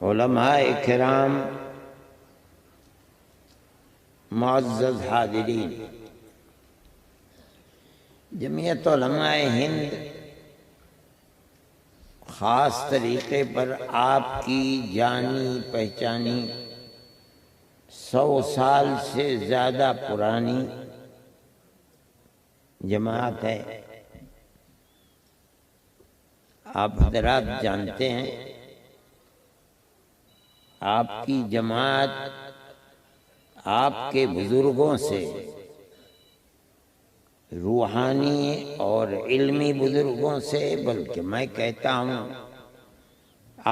علماء کرام، معزز حاضرین، جمعیت علماء ہند خاص طریقے پر آپ کی جانی پہچانی 100 سال سے زیادہ پرانی جماعت ہے۔ آپ حضرات جانتے ہیں آپ کی جماعت آپ کے بزرگوں سے، روحانی اور علمی بزرگوں سے، بلکہ میں کہتا ہوں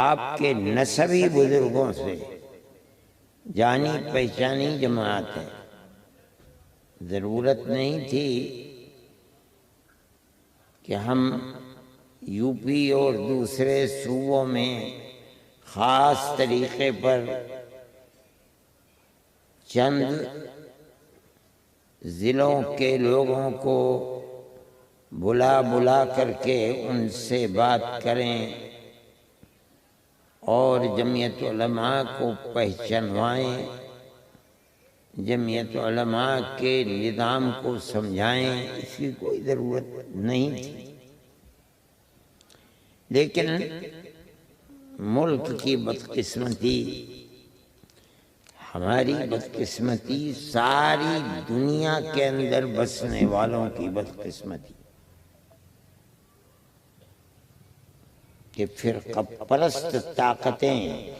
آپ کے نسبی بزرگوں سے جانی پہچانی جماعت ہے۔ ضرورت نہیں تھی کہ ہم یو پی اور دوسرے صوبوں میں خاص طریقے پر چند ضلعوں کے لوگوں کو بلا کر کے ان سے بات کریں اور جمعیت علماء کو پہچنوائیں، جمعیت علماء کے نظام کو سمجھائیں، اس کی کوئی ضرورت نہیں تھی۔ لیکن ملک کی بدقسمتی، ہماری بدقسمتی، ساری دنیا کے اندر بسنے والوں کی بدقسمتی کہ فرقہ پرست طاقتیں،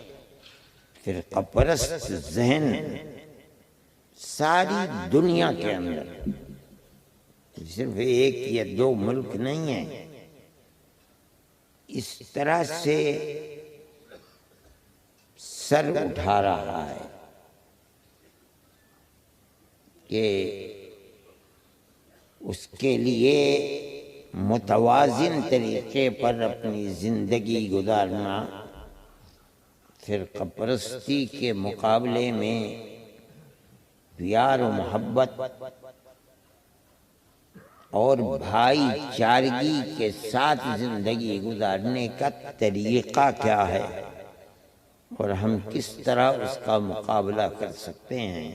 فرقہ پرست ذہن ساری دنیا کے اندر، صرف ایک یا دو ملک نہیں ہیں، اس طرح سے سر اٹھا رہا ہے کہ اس کے لیے متوازن طریقے پر اپنی زندگی گزارنا، فرقہ پرستی کے مقابلے میں پیار و محبت اور بھائی چارگی کے ساتھ زندگی گزارنے کا طریقہ کیا ہے اور ہم کس طرح اس کا مقابلہ کر سکتے ہیں۔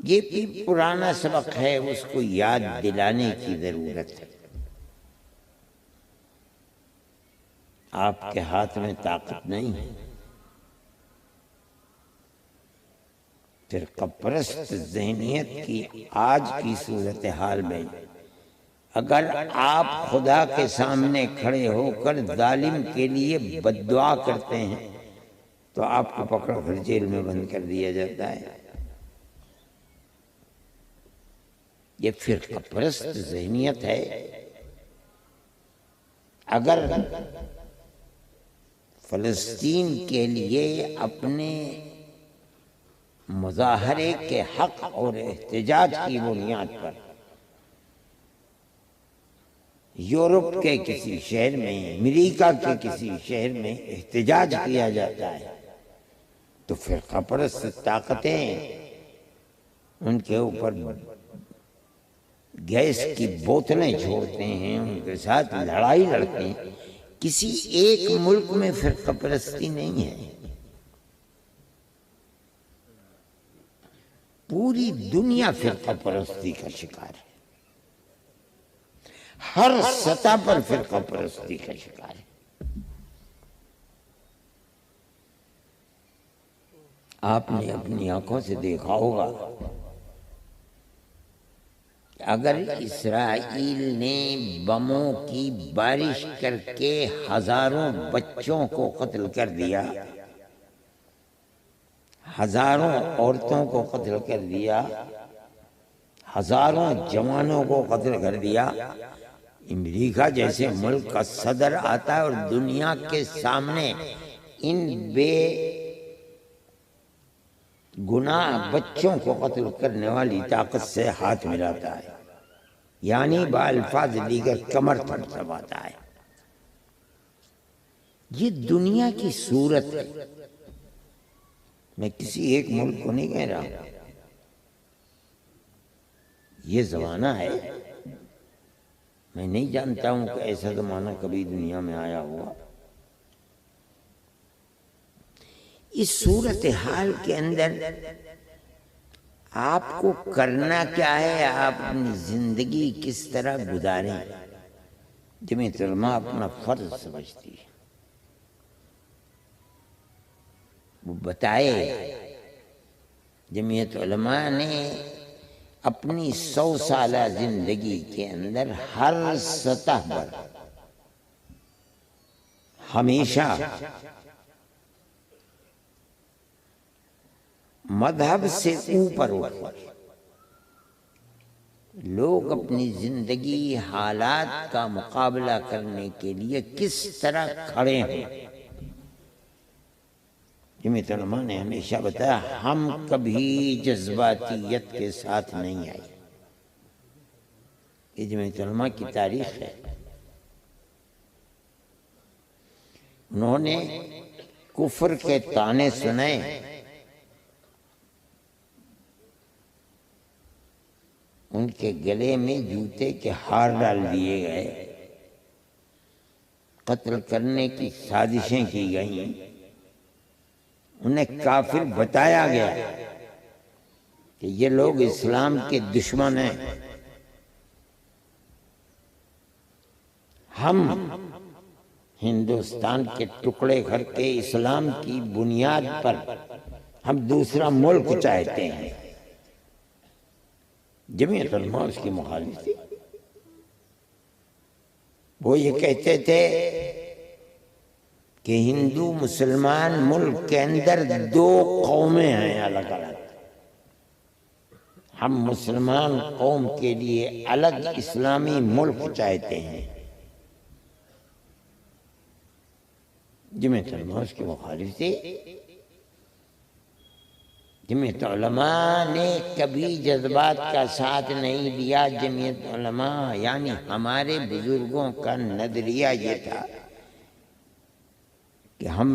یہ بھی پرانا سبق ہے، اس کو یاد دلانے کی ضرورت ہے۔ آپ کے ہاتھ میں طاقت نہیں ہے۔ فرقہ پرست ذہنیت کی آج کی صورتحال میں اگر آپ خدا کے سامنے کھڑے ہو کر ظالم کے لیے بد دعا کرتے ہیں تو آپ کو پکڑ کر جیل میں بند کر دیا جاتا ہے۔ یہ فرقہ پرست ذہنیت ہے۔ اگر فلسطین کے لیے اپنے مظاہرے کے حق اور احتجاج کی بنیاد پر یورپ کے کسی شہر میں، امریکہ کے کسی شہر میں احتجاج کیا جاتا ہے تو فرقہ پرست طاقتیں ان کے اوپر گیس کی بوتلیں چھوڑتے ہیں، ان کے ساتھ لڑائی لڑتے ہیں۔ کسی ایک ملک میں فرقہ پرستی نہیں ہے، پوری دنیا فرقہ پرستی کا شکار ہے، ہر سطح پر فرقہ پرستی کا شکار ہے۔ آپ نے اپنی آنکھوں سے دیکھا ہوگا کہ اگر اسرائیل نے بموں کی بارش کر کے ہزاروں بچوں کو قتل کر دیا، ہزاروں عورتوں کو قتل کر دیا، ہزاروں جوانوں کو قتل کر دیا، امریکہ جیسے ملک کا صدر آتا ہے اور دنیا کے سامنے ان بے گناہ بچوں کو قتل کرنے والی طاقت سے ہاتھ ملاتا ہے، یعنی بالفاظ دیگر کمر پر دباتا ہے۔ یہ دنیا کی صورت ہے، میں کسی ایک ملک کو نہیں کہہ رہا، یہ زمانہ ہے۔ میں نہیں جانتا ہوں کہ ایسا زمانہ کبھی دنیا میں آیا ہوا۔ اس صورتحال کے اندر آپ کو کرنا کیا ہے، آپ اپنی زندگی کس طرح گزاریں، جمعیت علماء اپنا فرض سمجھتی ہے، وہ بتائے۔ جمعیت علماء نے اپنی 100 سالہ زندگی کے اندر ہر سطح پر ہمیشہ مذہب سے اوپر اٹھ لوگ اپنی زندگی حالات کا مقابلہ کرنے کے لیے کس طرح کھڑے ہیں، جمعیت علماء نے ہمیشہ بتایا ہم کبھی جذباتیت کے ساتھ نہیں آئے۔ یہ جمعیت علماء کی تاریخ ہے۔ انہوں نے کفر کے طعنے سنے، ان کے گلے میں جوتے کے ہار ڈال دیے گئے، قتل کرنے کی سازشیں کی گئیں، انہیں کافر بتایا گیا کہ یہ لوگ اسلام کے دشمن ہیں، ہم ہندوستان کے ٹکڑے کر کے اسلام کی بنیاد پر ہم دوسرا ملک چاہتے ہیں۔ جمعیت علماء اس کی مخالف تھی۔ وہ یہ کہتے تھے کہ ہندو مسلمان ملک کے اندر 2 قومیں ہیں الگ الگ، ہم مسلمان قوم کے لیے الگ اسلامی ملک چاہتے ہیں۔ جمعیت علماء اس کی مخالف تھی۔ جمعیت علماء نے کبھی جذبات کا ساتھ نہیں دیا۔ جمعیت علماء یعنی ہمارے بزرگوں کا نظریہ یہ تھا کہ ہم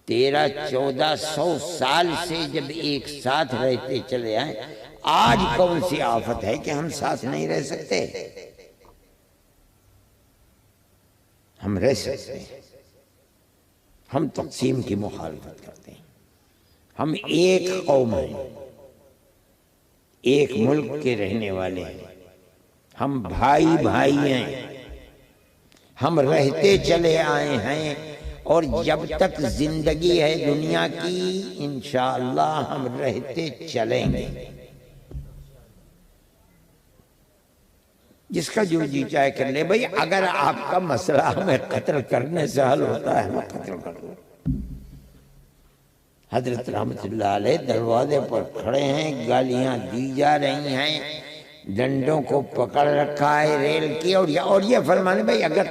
1300-1400 سال سے جب ایک ساتھ رہتے چلے آئے، آج کون سی آفت ہے کہ ہم ساتھ نہیں رہ سکتے؟ ہم رہ سکتے ہیں۔ ہم تقسیم کی مخالفت کرتے ہیں۔ ہم ایک قوم ہیں، ایک ملک کے رہنے والے ہیں، ہم بھائی بھائی ہیں، ہم رہتے چلے آئے ہیں، اور جب تک زندگی ہے دنیا کی انشاءاللہ ہم رہتے چلیں گے۔ جس کا جو جی چاہے کر لے بھئی، اگر آپ کا مسئلہ ہمیں قتل کرنے سے حل ہوتا ہے ہمیں قتل کر دو۔ حضرت رحمت اللہ علیہ دروازے پر کھڑے ہیں، گالیاں دی جا رہی ہیں، ڈنڈوں کو پکڑ رکھا ہے ریل کی، اور یہ فرمانے بھئی اگر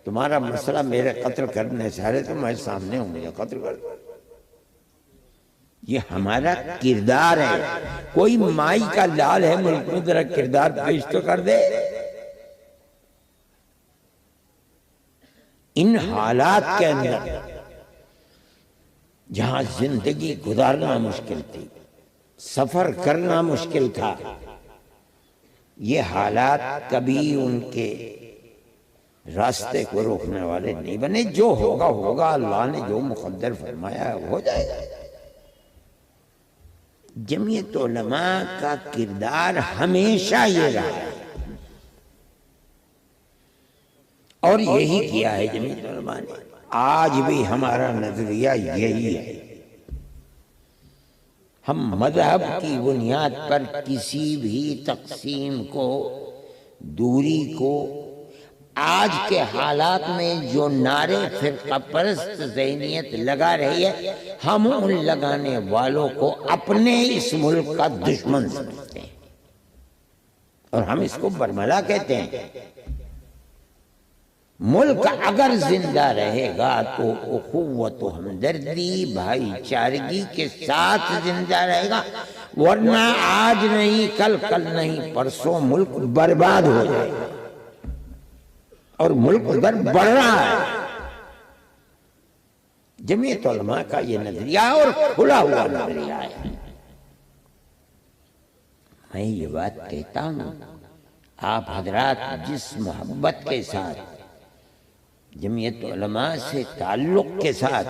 تمہارا مسئلہ میرے قتل کرنے سے حل ہے تو میں سامنے ہوں، مجھے قتل کر دو۔ یہ ہمارا کردار ہے۔ کوئی مائی کا لال ہے ملک میں، ذرا کردار پیش تو کر دے۔ ان حالات کے اندر جہاں زندگی گزارنا مشکل تھی، سفر کرنا مشکل تھا، یہ حالات کبھی ان کے راستے کو روکنے والے نہیں بنے۔ جو ہوگا ہوگا، اللہ نے جو مقدر فرمایا ہے ہو جائے گا۔ جمعیت علماء کا کردار ہمیشہ یہ رہا ہے، اور یہی کیا ہے جمعیت علماء نے۔ آج بھی ہمارا نظریہ یہی ہے۔ ہم مذہب کی بنیاد پر کسی بھی تقسیم کو، دوری کو، آج کے حالات میں جو نعرے فرقہ پرست ذہنیت لگا رہی ہے، ہم ان لگانے والوں کو اپنے اس ملک کا دشمن سمجھتے ہیں، اور ہم اس کو برملا کہتے ہیں۔ ملک اگر زندہ رہے گا تو اخوت و ہمدردی، بھائی چارگی کے ساتھ زندہ رہے گا، ورنہ آج نہیں کل، کل نہیں پرسوں ملک برباد ہو جائے گا، اور ملک ادھر بڑھ رہا ہے۔ جمعیت علماء کا یہ نظریہ اور کھلا ہوا نظریہ ہے۔ میں یہ بات کہتا ہوں، آپ حضرات جس محبت کے ساتھ جمعیت علماء سے تعلق کے ساتھ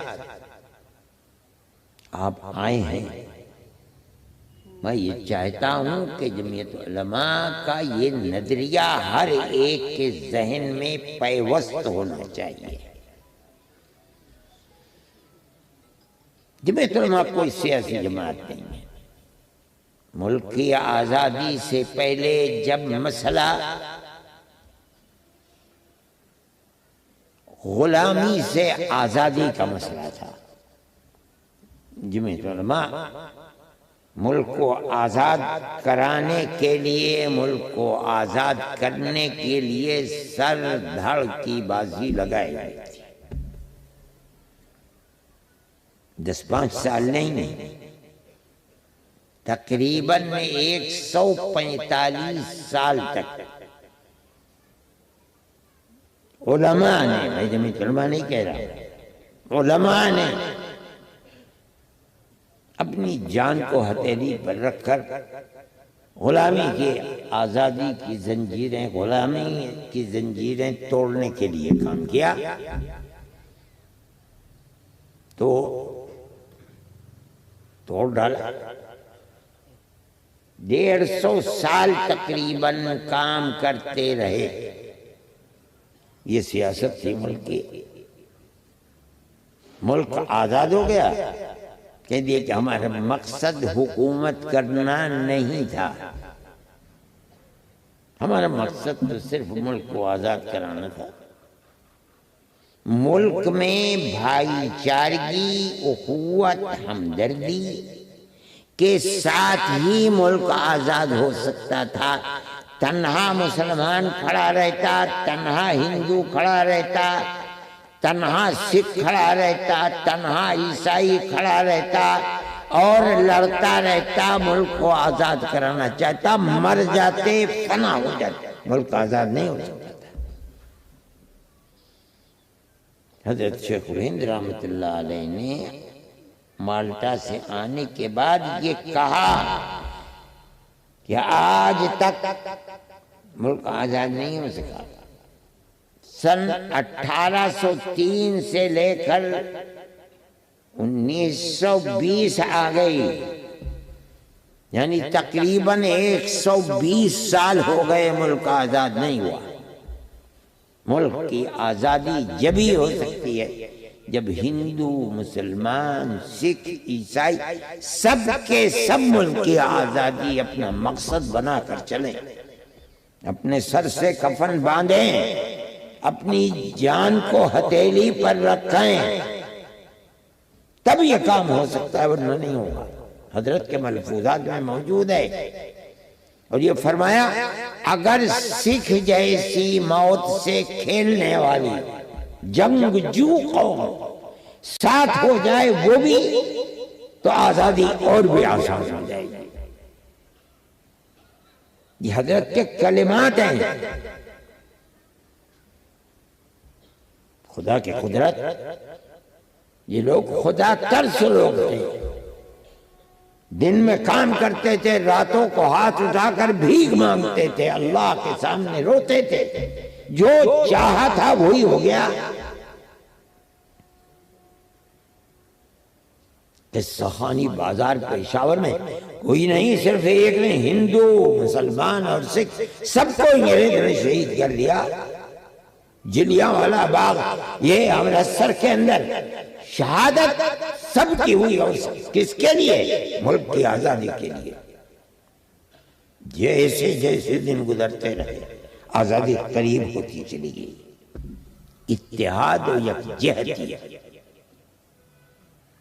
آپ آئے ہیں، میں یہ چاہتا ہوں کہ جمعیت علماء کا یہ نظریہ ہر ایک کے ذہن میں پیوست ہونا چاہیے۔ جمعیت علماء کوئی سیاسی جماعت نہیں ہے۔ ملک کی آزادی سے پہلے جب مسئلہ غلامی سے آزادی کا مسئلہ تھا، جمعیت علماء ملک کو آزاد کرانے کے لیے، ملک کو آزاد کرنے کے لیے سر دھڑ کی بازی لگائی گئی تھی۔ 10-5 سال نہیں، تقریباً 145 سال تک علماء نے، میں جمعیت علماء نہیں کہہ رہا، علماء نے اپنی جان کو ہتھیلی پر رکھ کر غلامی کی آزادی کی زنجیریں، غلامی کی زنجیریں توڑنے کے لیے کام کیا۔ تو توڑ ڈالا، 150 سال تقریباً کام کرتے رہے۔ یہ سیاست تھی ملک کی۔ ملک آزاد ہو گیا، کہہ دیا کہ ہمارا مقصد حکومت کرنا نہیں تھا، ہمارا مقصد تو صرف ملک کو آزاد کرانا تھا۔ ملک میں بھائی چارگی، اخوت، ہمدردی کے ساتھ ہی ملک آزاد ہو سکتا تھا۔ تنہا مسلمان کھڑا رہتا، تنہا ہندو کھڑا رہتا، تنہا سکھ کھڑا رہتا، تنہا عیسائی کھڑا رہتا اور لڑتا رہتا، ملک کو آزاد کرانا چاہتا، مر جاتے، فنا ہو جاتے، ملک آزاد نہیں ہو سکتا تھا۔ حضرت شیخ الہند رحمۃ اللہ علیہ نے مالٹا سے آنے کے بعد یہ کہا کہ آج تک ملک آزاد نہیں ہو سکا۔ سن 1803 سے لے کر 1920 آ گئی، یعنی تقریباً 120 سال ہو گئے ملک آزاد نہیں ہوا۔ ملک کی آزادی جبھی ہو سکتی ہے جب ہندو، مسلمان، سکھ، عیسائی سب کے سب ملک کی آزادی اپنا مقصد بنا کر چلیں، اپنے سر سے کفن باندھیں، اپنی جان کو ہتھیلی پر رکھیں، تب یہ کام ہو سکتا ہے، ورنہ نہیں ہوگا۔ حضرت کے ملفوظات میں موجود ہے، اور یہ فرمایا اگر سکھ جیسی موت سے کھیلنے والی جنگجو قوم ساتھ ہو جائے وہ بھی، تو آزادی اور بھی آسان ہو جائے گی۔ یہ حضرت کے کلمات ہیں۔ خدا کی قدرت، یہ لوگ خدا ترس لوگ تھے، دن میں کام کرتے تھے، راتوں کو ہاتھ اٹھا کر بھیک مانگتے تھے، اللہ کے سامنے روتے تھے، جو چاہا تھا وہی ہو گیا۔ سخانی بازار پشاور میں کوئی نہیں، صرف ایک نے، ہندو، مسلمان اور سکھ سب کو انگریز نے شہید کر دیا۔ جلیانوالہ باغ، یہ امرتسر کے اندر شہادت سب کی ہوئی، اور کس کے لیے؟ ملک کی آزادی کے لیے۔ جیسے جیسے دن گزرتے رہے آزادی قریب ہوتی چلی گئی، اتحاد و یکجہتی،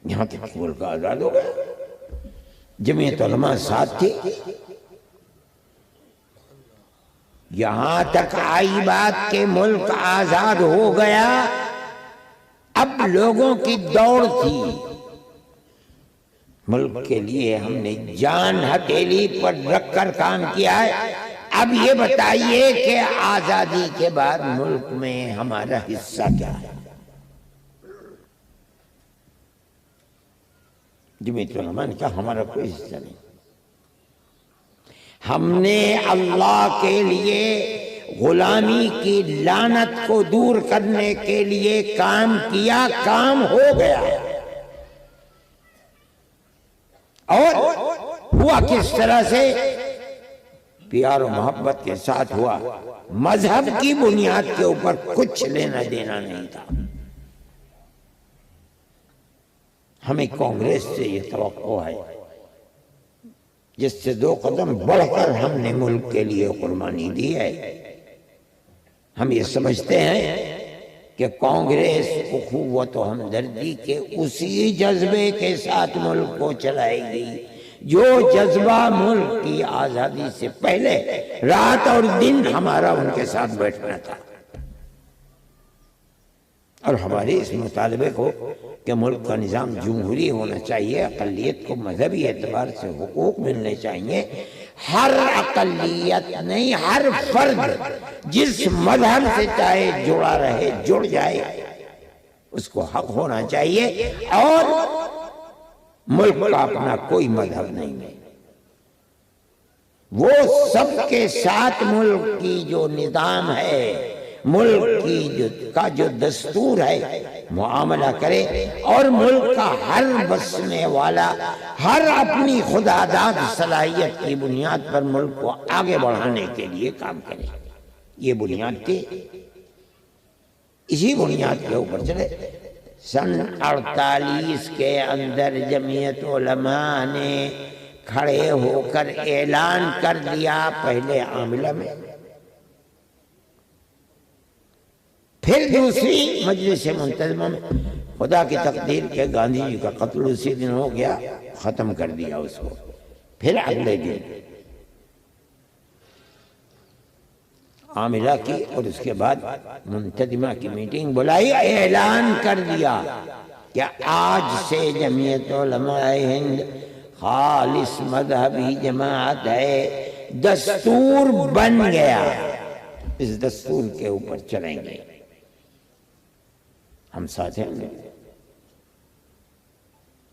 یہاں تک ملک آزاد ہو گیا۔ جمعیت علماء ساتھ تھی، یہاں تک آئی بات کہ ملک آزاد ہو گیا، اب لوگوں کی دوڑ تھی۔ ملک کے لیے ہم نے جان ہتھیلی پر رکھ کر کام کیا ہے، اب یہ بتائیے کہ آزادی کے بعد ملک میں ہمارا حصہ کیا ہے؟ جمعیت علماء نے کہا ہمارا کوئی حصہ نہیں، ہم نے اللہ کے لیے غلامی کی لعنت کو دور کرنے کے لیے کام کیا، کام ہو گیا۔ اور ہوا کس طرح سے؟ پیار و محبت کے ساتھ ہوا، مذہب کی بنیاد کے اوپر کچھ لینا دینا نہیں تھا۔ ہمیں کانگریس سے یہ توقع ہے جس سے 2 قدم بڑھ کر ہم نے ملک کے لیے قربانی دی ہے۔ ہم یہ سمجھتے ہیں کہ کانگریس اخوت و ہمدردی کے اسی جذبے کے ساتھ ملک کو چلائے گی جو جذبہ ملک کی آزادی سے پہلے رات اور دن ہمارا ان کے ساتھ بیٹھنا تھا۔ اور ہمارے اس مطالبے کو کہ ملک کا نظام جمہوری ہونا چاہیے، اقلیت کو مذہبی اعتبار سے حقوق ملنے چاہیے، ہر اقلیت نہیں، ہر فرد جس مذہب سے چاہے جڑا رہے جڑ جائے، اس کو حق ہونا چاہیے، اور ملک کا اپنا کوئی مذہب نہیں ہے۔ وہ سب کے ساتھ ملک کی جو نظام ہے، ملک کا جو دستور ہے، معاملہ کرے، اور ملک کا ہر بسنے والا ہر اپنی خودآزاد صلاحیت کی بنیاد پر ملک کو آگے بڑھانے کے لیے کام کرے۔ یہ بنیاد تھی، اسی بنیاد کے اوپر چلے۔ سن 48 کے اندر جمعیت علماء نے کھڑے ہو کر اعلان کر دیا، پہلے عاملہ میں، پھر دوسری مجلس منتظمہ میں۔ خدا کی تقدیر کے گاندھی جی کا قتل اسی دن ہو گیا، ختم کر دیا اس کو۔ پھر اگلے دن عاملہ کی، اور اس کے بعد منتظمہ کی میٹنگ بلائی، اعلان کر دیا کہ آج سے جمعیت علماء ہند خالص مذہبی جماعت ہے، دستور بن گیا، اس دستور کے اوپر چلیں گے۔ ہم ساتھ ہیں،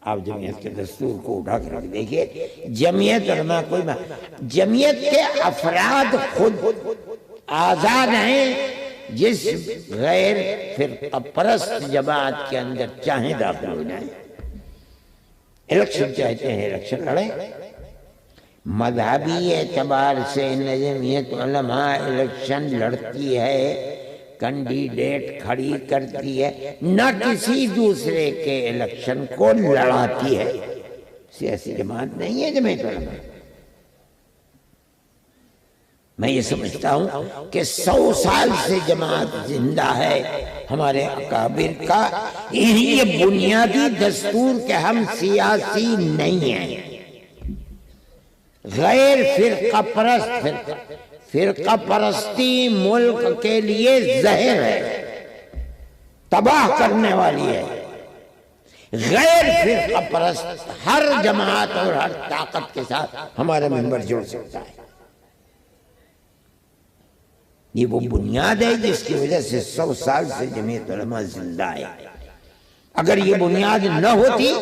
آپ جمعیت کے دستور کو اٹھا کر رکھ دیکھیے۔ جمعیت علماء کوئی جمعیت کے افراد خود آزاد ہیں، جس غیر فرقہ پرست جماعت کے اندر چاہیں داخل ہو جائیں، الیکشن چاہتے ہیں الیکشن لڑیں۔ مذہبی اعتبار سے جمعیت علماء الیکشن لڑتی ہے، کینڈیڈیٹ کھڑی کرتی ہے، نہ کسی دوسرے کے الیکشن کو لڑاتی ہے۔ سیاسی جماعت نہیں ہے جمعیت علماء۔ میں یہ سمجھتا ہوں کہ 100 سال سے جماعت زندہ ہے ہمارے اکابر کا، یہ بنیادی دستور کہ ہم سیاسی نہیں ہیں، غیر فرقہ پرست۔ فرقہ پرستی ملک کے لیے زہر ہے، تباہ کرنے والی ہے۔ غیر فرقہ پرست ہر جماعت اور ہر طاقت کے ساتھ ہمارا ممبر جڑ سکتا ہے۔ یہ وہ بنیاد ہے جس کی وجہ سے 100 سال سے جمعیت علماء زندہ ہے۔ اگر یہ بنیاد نہ ہوتی،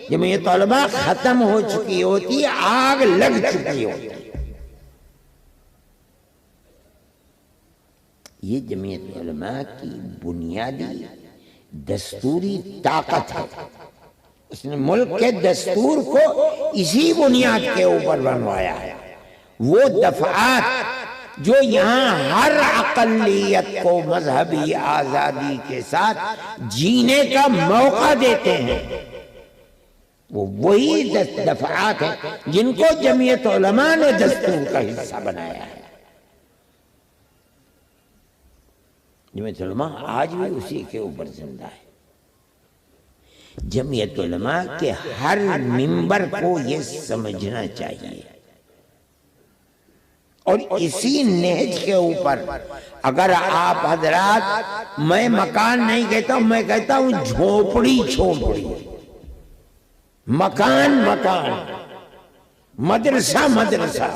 جمعیت علماء ختم ہو چکی ہوتی، آگ لگ چکی ہوتی۔ یہ جمعیت علماء کی بنیادی دستوری طاقت ہے۔ اس نے ملک کے دستور کو اسی بنیاد کے اوپر بنوایا ہے۔ وہ دفعات جو یہاں ہر اقلیت کو مذہبی آزادی کے ساتھ جینے کا موقع دیتے ہیں، وہ وہی دفعات ہیں جن کو جمعیت علماء نے دستور کا حصہ بنایا ہے۔ جمعیت علماء آج بھی اسی کے اوپر زندہ ہے۔ جمعیت علماء کے ہر ممبر کو یہ سمجھنا چاہیے، اور اسی نہج کے اوپر اگر آپ حضرات، میں مکان نہیں کہتا ہوں، میں کہتا ہوں جھوپڑی چھوپڑی، مکان مکان، مدرسہ مدرسہ،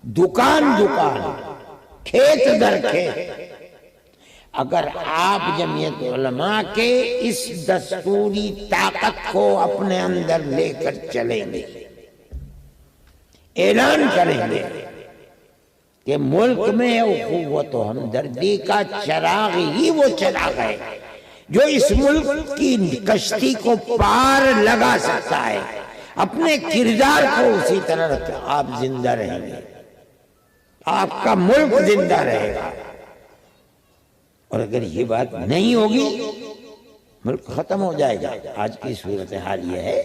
دکان دکان، کھیت در کھیت، اگر آپ جمعیت علماء کے اس دستوری طاقت کو اپنے اندر لے کر چلیں گے، اعلان کریں گے کہ ملک میں اخوت و ہمدردی کا چراغ ہی وہ چراغ ہے جو اس ملک کی کشتی کو پار لگا سکتا ہے۔ اپنے کردار کو اسی طرح رکھیں، آپ زندہ رہیں گے، آپ کا ملک زندہ رہے گا۔ اور اگر یہ بات نہیں ہوگی ملک ختم ہو جائے گا۔ آج کی صورتحال یہ ہے،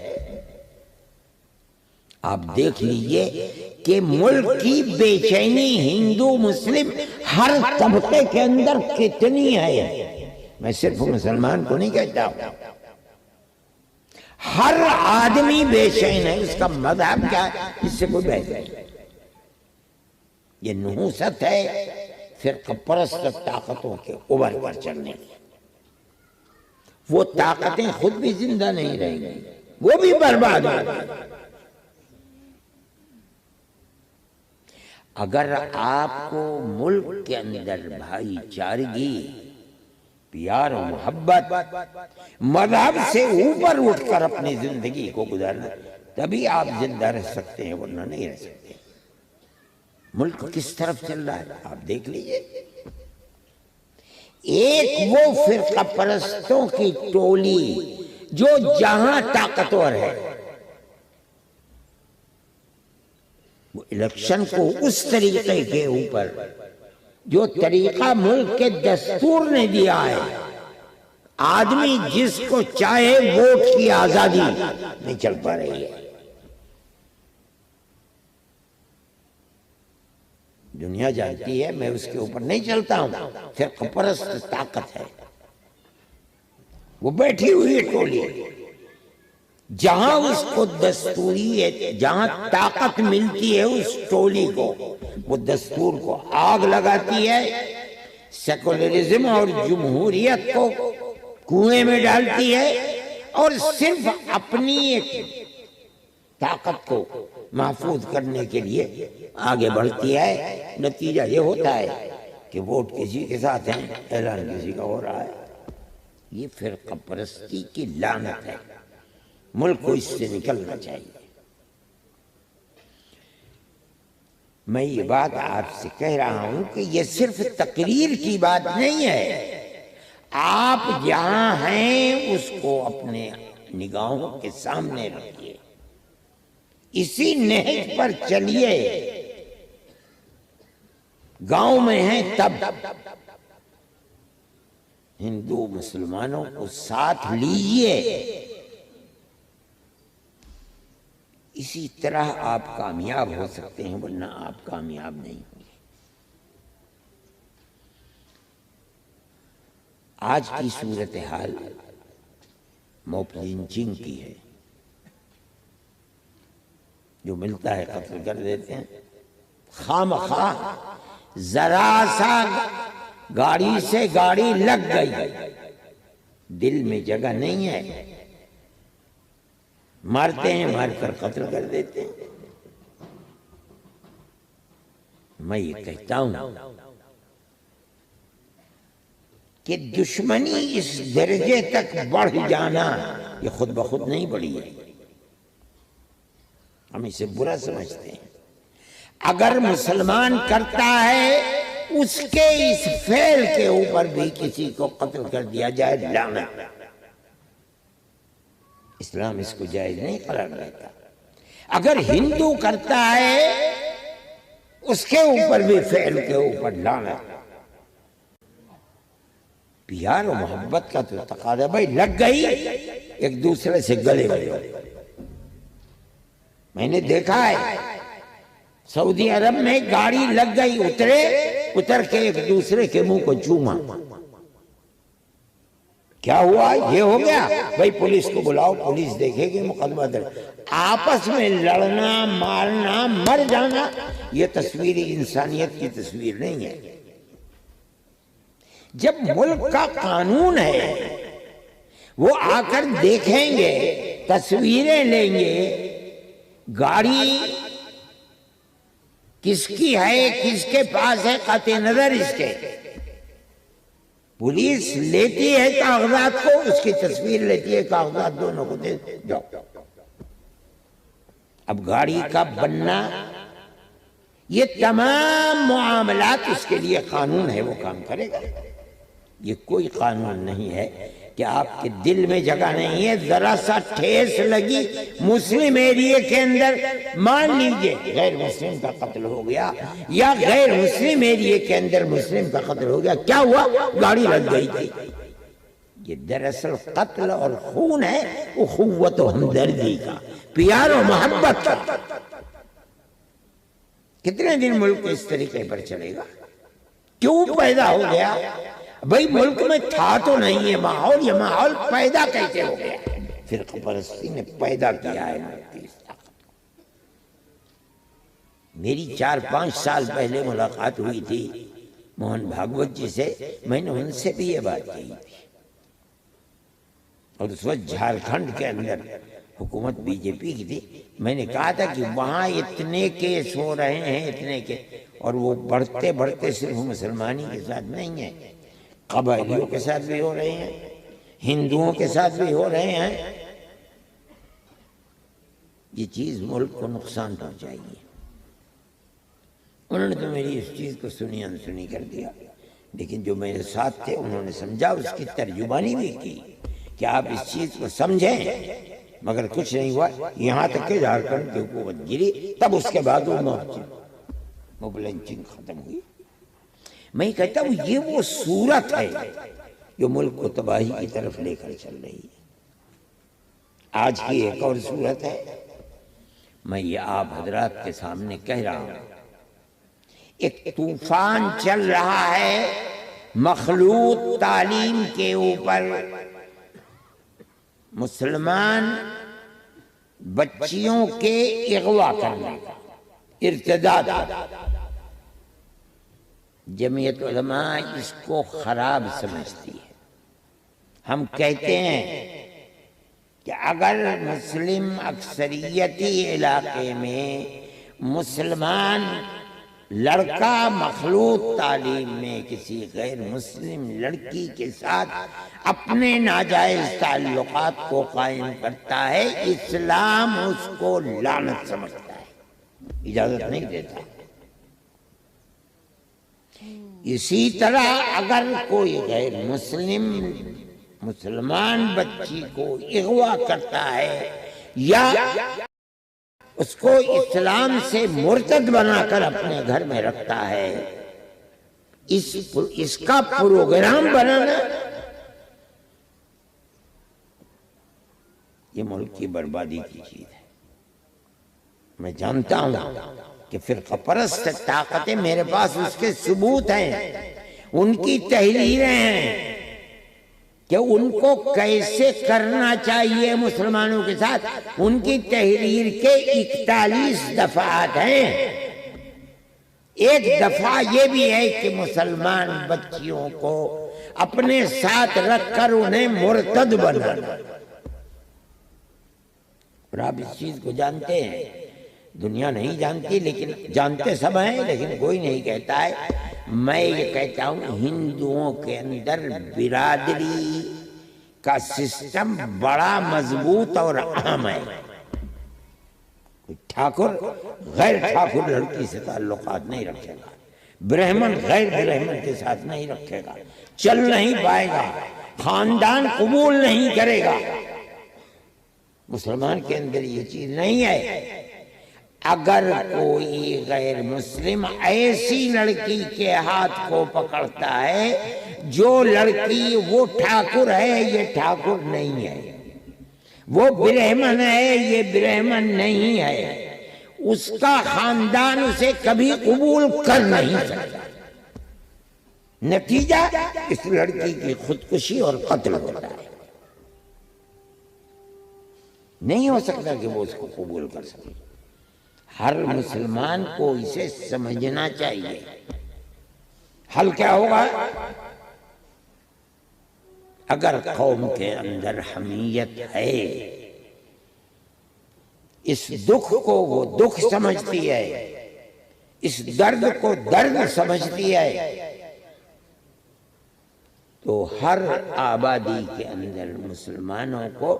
آپ دیکھ لیجئے کہ ملک کی بے چینی ہندو مسلم ہر طبقے کے اندر کتنی ہے۔ میں صرف مسلمان کو نہیں کہتا ہوں، ہر آدمی بے چین ہے۔ اس کا مذہب کیا ہے اس سے کوئی بحث نہیں۔ یہ نحوست ہے فرقہ پرست طاقتوں کے اوبر پر چلنے کی۔ وہ طاقتیں خود بھی زندہ نہیں رہیں گی، وہ بھی برباد ہو گئی۔ اگر آپ کو ملک کے اندر بھائی چارگی، پیار و محبت، مذہب سے اوپر اٹھ کر اپنی زندگی کو گزارنا، تبھی آپ زندہ رہ سکتے ہیں، ورنہ نہیں رہ سکتے۔ ملک کس طرف چل رہا ہے آپ دیکھ لیجئے۔ ایک وہ فرقہ پرستوں کی ٹولی جو جہاں طاقتور ہے، وہ الیکشن کو اس طریقے کے اوپر جو طریقہ ملک کے دستور نے دیا ہے، آدمی جس کو چاہے ووٹ کی آزادی نہیں چل پا رہی ہے۔ دنیا جانتی ہے میں اس کے اوپر نہیں چلتا ہوں، فرقہ پرست طاقت ہے، وہ بیٹھی ہوئی ہے ٹولی، جہاں اس کو دستوری ہے، جہاں طاقت ملتی ہے اس ٹولی کو، وہ دستور کو آگ لگاتی ہے، سیکولرزم اور جمہوریت کو کنویں میں ڈالتی ہے، اور صرف اپنی ایک طاقت کو محفوظ کرنے کے لیے آگے بڑھتی ہے۔ نتیجہ یہ ہوتا ہے کہ ووٹ کسی کے ساتھ ہیں، اعلان کسی کا ہو رہا ہے۔ یہ فرقہ پرستی کی لعنت ہے، ملک کو اس سے نکلنا چاہیے۔ میں یہ بات آپ سے کہہ رہا ہوں کہ یہ صرف تقریر کی بات نہیں ہے، آپ جہاں ہیں اس کو اپنے نگاہوں کے سامنے رکھیے، اسی نہج پر چلیے۔ گاؤں میں ہیں تب ہندو مسلمانوں کو ساتھ لیجئے، اسی طرح آپ کامیاب ہو سکتے ہیں، ورنہ آپ کامیاب نہیں ہوں گے۔ آج کی صورتحال موب لنچنگ کی ہے، جو ملتا ہے قتل کر دیتے ہیں۔ خام خواہ ذرا سا گاڑی سے گاڑی لگ گئی، دل میں جگہ نہیں ہے، مارتے ہیں، مار کر قتل کر دیتے ہیں۔ میں یہ کہتا ہوں کہ دشمنی اس درجے تک بڑھ جانا یہ خود بخود نہیں بڑھی ہے، ہم اسے برا سمجھتے ہیں۔ اگر مسلمان کرتا ہے اس کے اس فعل کے اوپر بھی کسی کو قتل کر دیا جائے، لعنت۔ اسلام اس کو جائز نہیں قرار دیتا۔ اگر ہندو کرتا ہے اس کے اوپر بھی فعل کے اوپر لعنت۔ پیار و محبت کا تو تقاضا، بھائی لگ گئی ایک دوسرے سے گلے ملو۔ میں نے دیکھا ہے سعودی عرب میں گاڑی لگ گئی، اتر کے ایک دوسرے کے منہ کو چوما۔ کیا ہوا؟ یہ ہو گیا، بھائی پولیس کو بلاؤ، پولیس دیکھے گی، مقدمہ درج۔ آپس میں لڑنا، مارنا، مر جانا، یہ تصویر انسانیت کی تصویر نہیں ہے۔ جب ملک کا قانون ہے، وہ آ کر دیکھیں گے، تصویریں لیں گے، گاڑی کس کی ہے، کس کے پاس ہے، قاطع نظر اس کے۔ پولیس لیتی ہے کاغذات کو، اس کی تصویر لیتی ہے، کاغذات دونوں کو دے جاؤ۔ اب گاڑی کا بننا، یہ تمام معاملات اس کے لیے قانون ہے، وہ کام کرے گا۔ یہ کوئی قانون نہیں ہے کہ آپ کے دل میں جگہ نہیں ہے، ذرا سا ٹھیس لگی مسلم ایریے کے اندر، مان لیجئے غیر مسلم کا قتل ہو گیا یا غیر مسلم ایریے کے اندر مسلم کا قتل ہو گیا، کیا ہوا؟ گاڑی لگ گئی تھی۔ یہ دراصل قتل اور خون ہے اخوت و ہمدردی کا، پیار و محبت کا۔ کتنے دن ملک اس طریقے پر چلے گا؟ کیوں پیدا ہو گیا؟ بھئی ملک میں تھا تو نہیں یہ ماحول، یہ ماحول پیدا کیسے ہو گیا؟ فرقہ پرستی نے پیدا کیا ہے ملک کی اس طاقت کو۔ میری 4-5 سال پہلے ملاقات ہوئی تھی موہن بھاگوت جی سے، میں نے ان سے بھی یہ بات کہی تھی، اور اس وقت جھارکھنڈ کے اندر حکومت بی جے پی کی تھی۔ میں نے کہا تھا کہ وہاں اتنے کیس ہو رہے ہیں، اتنے کے، اور وہ بڑھتے بڑھتے صرف مسلمانی کے ساتھ نہیں ہیں، قبائلیوں کے ساتھ بھی ہو رہے ہیں، ہندوؤں کے ساتھ بھی ہو رہے ہیں۔ یہ چیز ملک کو نقصان پہنچائے گی۔ انہوں نے تو میری اس چیز کو سنی انسنی کر دیا، لیکن جو میرے ساتھ تھے انہوں نے سمجھا، اس کی ترجمانی بھی کی کہ آپ اس چیز کو سمجھیں، مگر کچھ نہیں ہوا، یہاں تک کہ جھارکھنڈ کی حکومت گری، تب اس کے بعد وہ موبلنچنگ ختم ہوئی۔ میں کہتا ہوں یہ وہ صورت ہے جو ملک کو تباہی کی طرف لے کر چل رہی ہے۔ آج کی ایک اور صورت ہے، میں یہ آپ حضرات کے سامنے کہہ رہا ہوں، ایک طوفان چل رہا ہے مخلوط تعلیم کے اوپر، مسلمان بچیوں کے اغوا کرنے کا، ارتداد کا۔ جمعیت علماء اس کو خراب سمجھتی ہے۔ ہم کہتے ہیں کہ اگر مسلم اکثریتی علاقے میں مسلمان لڑکا مخلوط تعلیم میں کسی غیر مسلم لڑکی کے ساتھ اپنے ناجائز تعلقات کو قائم کرتا ہے، اسلام اس کو لعنت سمجھتا ہے، اجازت نہیں دیتا۔ اسی طرح اگر کوئی غیر مسلمان بچی کو اغوا کرتا ہے یا اس کو اسلام سے مرتد بنا کر اپنے گھر میں رکھتا ہے، اس کا پروگرام بنانا یہ ملک کی بربادی کی چیز ہے۔ میں جانتا ہوں کہ فرقہ پرست طاقتیں میرے پاس اس کے ثبوت ہیں، ان کی تحریریں ہیں کہ ان کو کیسے کرنا چاہیے مسلمانوں کے ساتھ، ان کی تحریر کے 41 دفعات ہیں۔ ایک دفعہ یہ بھی ہے کہ مسلمان بچیوں کو اپنے ساتھ رکھ کر انہیں مرتد بنانا، اور آپ اس چیز کو جانتے ہیں، دنیا نہیں جانتی، لیکن جانتے سب ہیں، لیکن کوئی نہیں کہتا ہے۔ میں یہ کہتا ہوں ہندوؤں کے اندر برادری کا سسٹم بڑا مضبوط اور اہم ہے۔ ٹھاکر غیر ٹھاکر لڑکی سے تعلقات نہیں رکھے گا، برہمن غیر برہمن کے ساتھ نہیں رکھے گا، چل نہیں پائے گا، خاندان قبول نہیں کرے گا۔ مسلمان کے اندر یہ چیز نہیں ہے۔ اگر کوئی غیر مسلم ایسی لڑکی کے ہاتھ کو پکڑتا ہے جو لڑکی وہ ٹھاکر ہے، یہ ٹھاکر نہیں ہے، وہ برہمن ہے، یہ برہمن نہیں ہے، اس کا خاندان اسے کبھی قبول کر نہیں سکتا۔ نتیجہ اس لڑکی کی خودکشی اور قتل ہوتا ہے۔ نہیں ہو سکتا کہ وہ اس کو قبول کر سکے۔ ہر مسلمان کو اسے سمجھنا چاہیے۔ حل کیا ہوگا؟ اگر قوم کے اندر حمیت ہے، اس دکھ کو وہ دکھ سمجھتی ہے، اس درد کو درد سمجھتی ہے، تو ہر آبادی کے اندر مسلمانوں کو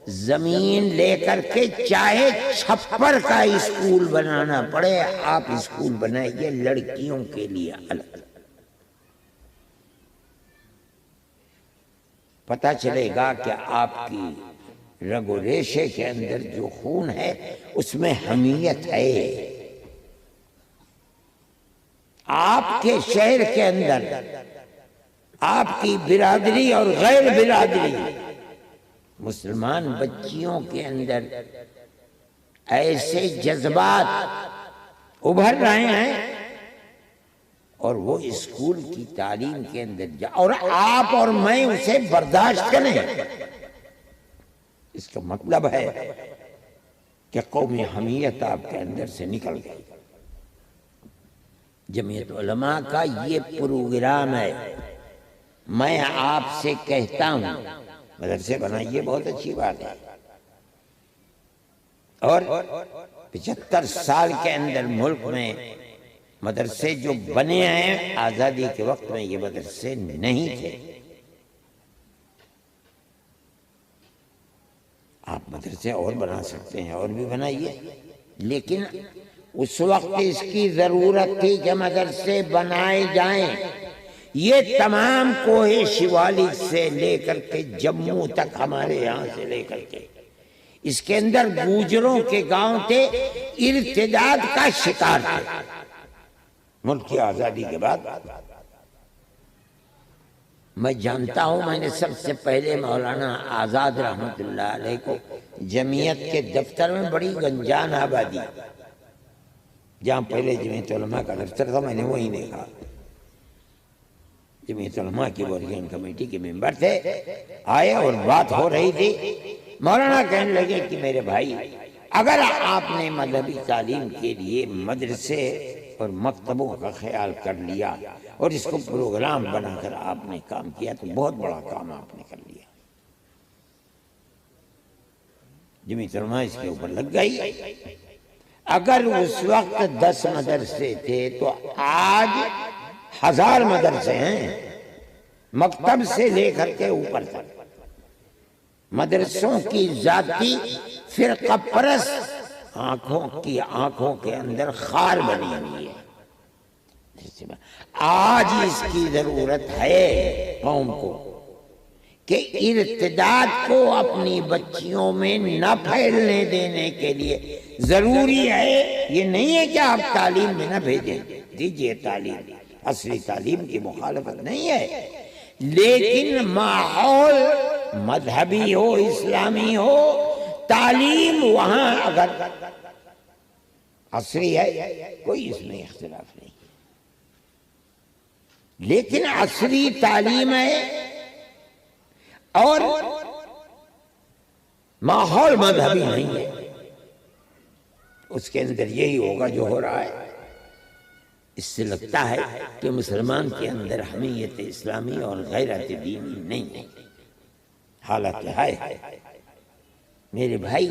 زمین لے کر کے چاہے چھپر کا اسکول بنانا پڑے، آپ اسکول بنائیے لڑکیوں کے لیے الگ۔ پتہ چلے گا کہ آپ کی رگ و ریشے کے اندر جو خون ہے اس میں حمیت ہے۔ آپ کے شہر کے اندر آپ کی برادری اور غیر برادری مسلمان بچیوں کے اندر ایسے جذبات ابھر رہے ہیں اور وہ اسکول کی تعلیم کے اندر اور آپ اور میں اسے برداشت کریں، اس کا مطلب ہے کہ قومی حمیت آپ کے اندر سے نکل گئی۔ جمعیت علماء کا یہ پروگرام ہے۔ میں آپ سے کہتا ہوں مدرسے بنائیے، بہت اچھی بات ہے، اور 75 سال کے اندر ملک میں مدرسے جو بنے ہیں، آزادی کے وقت میں یہ مدرسے نہیں تھے۔ آپ مدرسے اور بنا سکتے ہیں، اور بھی بنائیے، لیکن اس وقت اس کی ضرورت تھی کہ مدرسے بنائے جائیں۔ یہ تمام کوہ شیوالک سے لے کر کے جموں تک، ہمارے یہاں سے لے کر کے، اس کے اندر گوجروں کے گاؤں تھے، ارتداد کا شکار تھے۔ ملک کی آزادی کے بعد میں جانتا ہوں، میں نے سب سے پہلے مولانا آزاد رحمت اللہ علیہ کو جمعیت کے دفتر میں، بڑی گنجان آبادی جہاں پہلے جمعیت علماء کا دفتر تھا، میں نے وہیں دیکھا۔ جمعیت علماء کی ورکنگ کمیٹی کے ممبر تھے، آئے اور بات ہو رہی تھی۔ مولانا کہنے لگے کہ میرے بھائی، اگر آپ نے مذہبی تعلیم کے لیے مدرسے اور مکتبوں کا خیال کر لیا اور اس کو پروگرام بنا کر آپ نے کام کیا تو بہت بڑا کام آپ نے کر لیا۔ جمعیت علماء اس کے اوپر لگ گئی۔ اگر اس وقت 10 مدرسے تھے تو آج 1000 مدرسے ہیں، مکتب سے لے کر کے اوپر تک۔ مدرسوں کی ذاتی فرقہ پرست آنکھوں کے اندر خار بنی ہوئی ہے۔ آج اس کی ضرورت ہے قوم کو کہ ارتداد کو اپنی بچیوں میں نہ پھیلنے دینے کے لیے ضروری ہے۔ یہ نہیں ہے کہ آپ تعلیم میں نہ بھیجیں، دیجئے تعلیم، عصری تعلیم کی مخالفت نہیں ہے، لیکن ماحول مذہبی ہو، اسلامی ہو، تعلیم وہاں اگر عصری ہے کوئی اس میں اختلاف نہیں، لیکن عصری تعلیم ہے اور ماحول مذہبی نہیں ہے، اس کے اندر یہی ہوگا جو ہو رہا ہے۔ اس سے لگتا ہے کہ مسلمان کے اندر حمیت اسلامی اور غیرت دینی نہیں ہے، حالت ہے۔ میرے بھائی،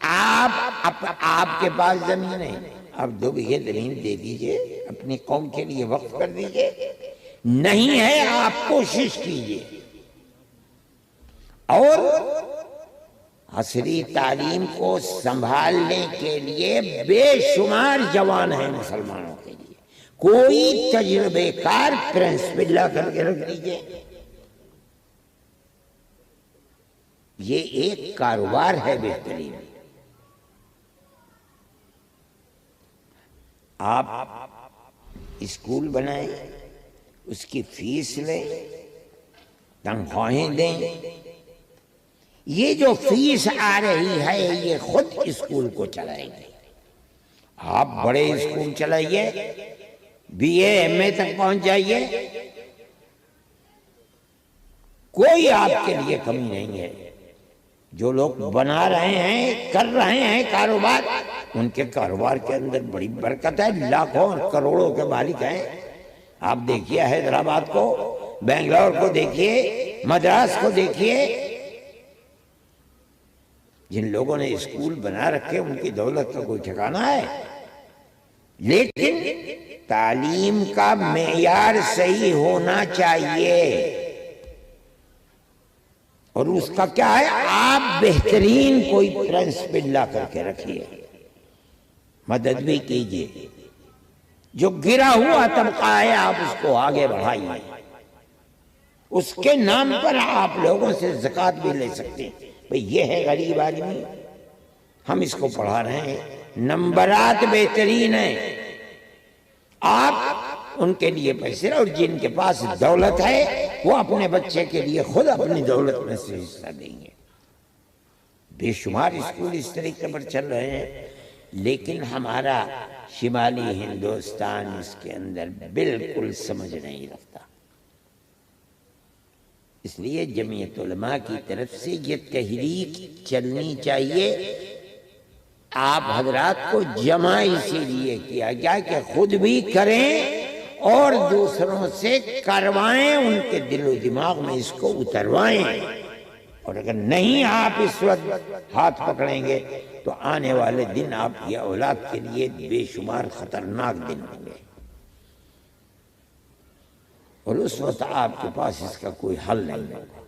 آپ کے پاس زمین ہے، آپ 2 بیگھے زمین دے دیجئے، اپنی قوم کے لیے وقف کر دیجئے۔ نہیں ہے، آپ کوشش کیجئے۔ اور عصری تعلیم کو سنبھالنے کے لیے بے شمار جوان ہیں مسلمانوں کے لیے، کوئی تجربے کار پرنسپل لا کر کے رکھ دیجئے۔ یہ ایک کاروبار ہے بہترین۔ آپ اسکول بنائیں، اس کی فیس لیں، تنخواہیں دیں۔ یہ جو فیس آ رہی ہے یہ خود اسکول کو چلائیں گے۔ آپ بڑے اسکول چلائیے، بی اے ایم اے تک پہنچ جائیے، کوئی آپ کے لیے کمی نہیں ہے۔ جو لوگ بنا رہے ہیں، کر رہے ہیں کاروبار، ان کے کاروبار کے اندر بڑی برکت ہے، لاکھوں اور کروڑوں کے مالک ہیں۔ آپ دیکھیے حیدرآباد کو، بنگلور کو دیکھیے، مدراس کو دیکھیے، جن لوگوں نے اسکول بنا رکھے ان کی دولت کا کوئی ٹھکانہ ہے۔ لیکن تعلیم کا معیار صحیح ہونا چاہیے، اور اس کا کیا ہے؟ آپ بہترین کوئی پرنسپل لا کر کے رکھیے، مدد بھی کیجیے۔ جو گرا ہوا طبقہ ہے آپ اس کو آگے بڑھائیے، اس کے نام پر آپ لوگوں سے زکوٰۃ بھی لے سکتے ہیں. بھئی یہ ہے غریب آدمی، ہم اس کو پڑھا رہے ہیں، نمبرات بہترین ہیں، آپ ان کے لیے پیسے، اور جن کے پاس دولت ہے وہ اپنے بچے کے لیے خود اپنی دولت میں سے حصہ دیں گے. بے شمار اسکول اس طریقے پر چل رہے ہیں، لیکن ہمارا شمالی ہندوستان اس کے اندر بالکل سمجھ نہیں رکھتا. اس لیے جمعیت علماء کی طرف سے یہ تحریک چلنی چاہیے. آپ حضرات کو جمع اسی لیے کیا گیا کہ خود بھی کریں اور دوسروں سے کروائیں، ان کے دل و دماغ میں اس کو اتروائیں. اور اگر نہیں آپ اس وقت ہاتھ پکڑیں گے تو آنے والے دن آپ کی اولاد کے لیے بے شمار خطرناک دن ہوں گے، اور اس وقت آپ کے پاس اس کا کوئی حل نہیں ہوگا.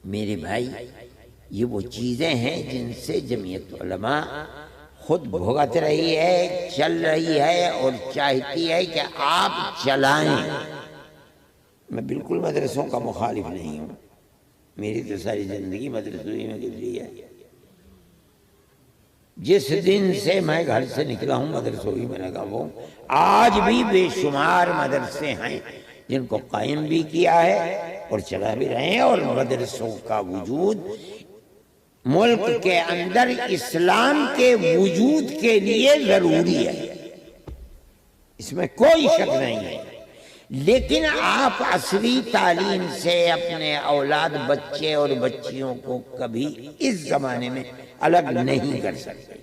میرے بھائی، یہ وہ چیزیں ہیں جن سے جمعیت علماء خود بھگت رہی ہے، چل رہی ہے، اور چاہتی ہے کہ آپ چلائیں. میں بالکل مدرسوں کا مخالف نہیں ہوں، میری تو ساری زندگی مدرسوئی میں گزری ہے. جس دن سے میں گھر سے نکلا ہوں مدرسوئی میں لگا ہوں. آج بھی بے شمار مدرسے ہیں جن کو قائم بھی کیا ہے اور چلا بھی رہے ہیں، اور مدرسوں کا وجود ملک کے اندر اسلام کے وجود کے لیے ضروری ہے، اس میں کوئی شک نہیں ہے. لیکن آپ عصری تعلیم سے اپنے اولاد، بچے اور بچیوں کو کبھی اس زمانے میں الگ نہیں کر سکتے.